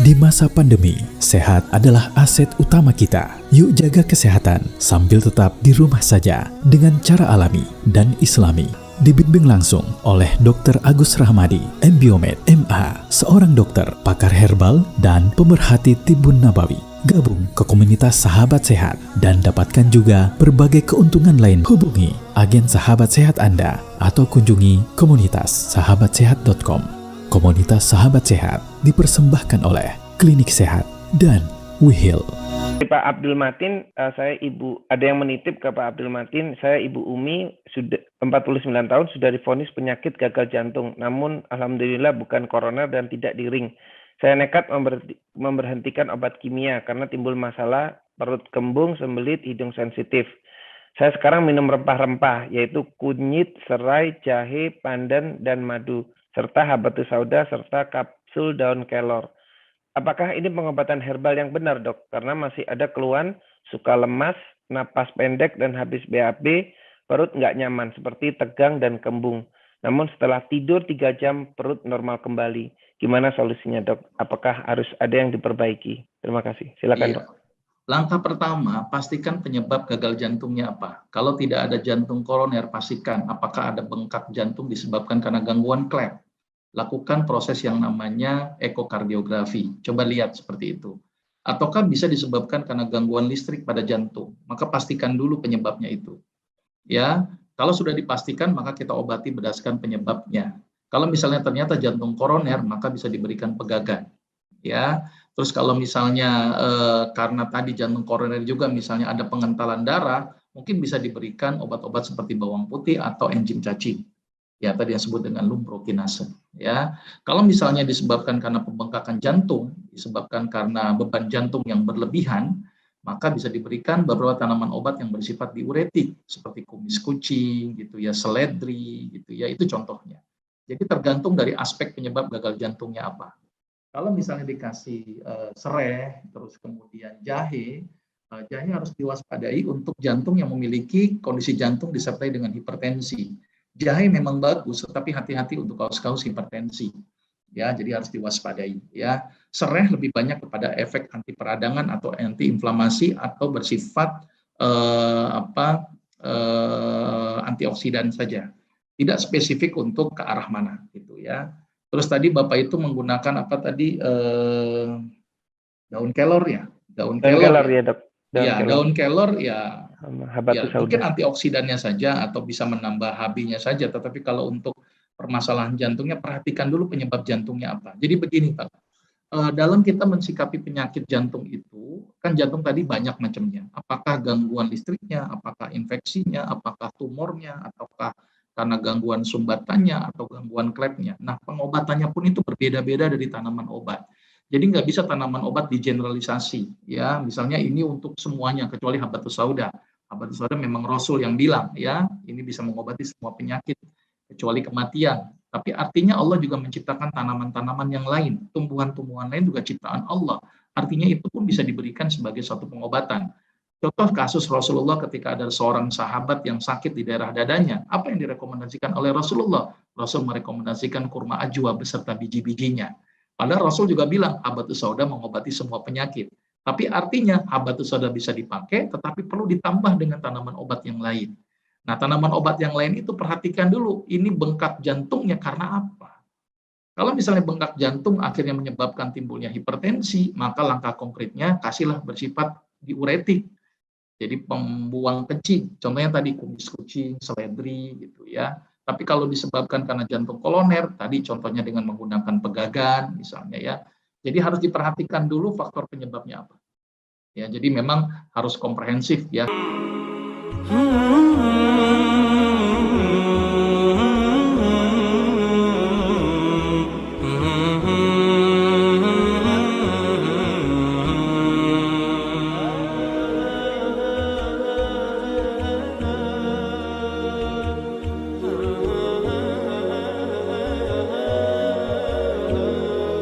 Di masa pandemi, sehat adalah aset utama kita. Yuk jaga kesehatan sambil tetap di rumah saja dengan cara alami dan islami. Dibimbing langsung oleh Dr. Agus Rahmadi, MBiomed, MA, seorang dokter, pakar herbal, dan pemerhati Tibun Nabawi. Gabung ke komunitas Sahabat Sehat dan dapatkan juga berbagai keuntungan lain. Hubungi agen Sahabat Sehat Anda atau kunjungi komunitas sahabatsehat.com. Komunitas Sahabat Sehat dipersembahkan oleh Klinik Sehat dan WeHeal. Pak Abdul Matin, saya ibu, ada yang menitip ke Pak Abdul Matin, saya Ibu Umi, sudah 49 tahun, sudah divonis penyakit gagal jantung, namun alhamdulillah bukan koroner dan tidak di ring. Saya nekat memberhentikan obat kimia karena timbul masalah perut kembung, sembelit, hidung sensitif. Saya sekarang minum rempah-rempah, yaitu kunyit, serai, jahe, pandan, dan madu, serta habatus sauda, serta kapsul daun kelor. Apakah ini pengobatan herbal yang benar, Dok? Karena masih ada keluhan, suka lemas, napas pendek, dan habis BAB, perut nggak nyaman, seperti tegang dan kembung. Namun setelah tidur 3 jam, perut normal kembali. Gimana solusinya, Dok? Apakah harus ada yang diperbaiki? Terima kasih. Silakan, Dok. Langkah pertama, pastikan penyebab gagal jantungnya apa. Kalau tidak ada jantung koroner, pastikan apakah ada bengkak jantung disebabkan karena gangguan klep. Lakukan proses yang namanya ekokardiografi. Coba lihat seperti itu. Ataukah bisa disebabkan karena gangguan listrik pada jantung. Maka pastikan dulu penyebabnya itu. Ya, kalau sudah dipastikan maka kita obati berdasarkan penyebabnya. Kalau misalnya ternyata jantung koroner, maka bisa diberikan pegagan. Ya, terus kalau misalnya karena tadi jantung koroner juga misalnya ada pengentalan darah, mungkin bisa diberikan obat-obat seperti bawang putih atau enzim cacing. Ya, tadi yang disebut dengan lumbrokinase. Ya, kalau misalnya disebabkan karena pembengkakan jantung, disebabkan karena beban jantung yang berlebihan, maka bisa diberikan beberapa tanaman obat yang bersifat diuretik seperti kumis kucing, gitu ya, seledri, gitu ya, itu contohnya. Jadi tergantung dari aspek penyebab gagal jantungnya apa. Kalau misalnya dikasih serai, terus kemudian jahe, jahe harus diwaspadai untuk jantung yang memiliki kondisi jantung disertai dengan hipertensi. Jahe memang bagus, tetapi hati-hati untuk kaus-kaus hipertensi. Ya, jadi harus diwaspadai. Ya, serai lebih banyak kepada efek anti peradangan atau anti inflamasi atau bersifat antioksidan saja. Tidak spesifik untuk ke arah mana, gitu ya. Terus tadi Bapak itu menggunakan apa tadi daun kelor ya, daun kelor ya, Dok. Daun kelor ya. Habatus sauda. Mungkin antioksidannya saja atau bisa menambah HB-nya saja, tetapi kalau untuk permasalahan jantungnya perhatikan dulu penyebab jantungnya apa. Jadi begini Pak, dalam kita mensikapi penyakit jantung itu kan jantung tadi banyak macamnya. Apakah gangguan listriknya, apakah infeksinya, apakah tumornya, ataukah karena gangguan sumbatannya atau gangguan klepnya. Nah, pengobatannya pun itu berbeda-beda dari tanaman obat. Jadi nggak bisa tanaman obat digeneralisasi, ya. Misalnya ini untuk semuanya kecuali habatus sauda. Habatus sauda memang Rasul yang bilang, ya, ini bisa mengobati semua penyakit kecuali kematian. Tapi artinya Allah juga menciptakan tanaman-tanaman yang lain, tumbuhan-tumbuhan lain juga ciptaan Allah. Artinya itu pun bisa diberikan sebagai suatu pengobatan. Contoh kasus Rasulullah ketika ada seorang sahabat yang sakit di daerah dadanya, apa yang direkomendasikan oleh Rasulullah? Rasul merekomendasikan kurma ajwa beserta biji-bijinya. Padahal Rasul juga bilang habatus sauda mengobati semua penyakit. Tapi artinya habatus sauda bisa dipakai, tetapi perlu ditambah dengan tanaman obat yang lain. Nah, tanaman obat yang lain itu perhatikan dulu, ini bengkak jantungnya karena apa? Kalau misalnya bengkak jantung akhirnya menyebabkan timbulnya hipertensi, maka langkah konkretnya kasihlah bersifat diuretik. Jadi pembuang kencing, contohnya tadi kumis kucing, seledri, gitu ya. Tapi kalau disebabkan karena jantung koloner, tadi contohnya dengan menggunakan pegagan, misalnya ya. Jadi harus diperhatikan dulu faktor penyebabnya apa. Ya, jadi memang harus komprehensif ya.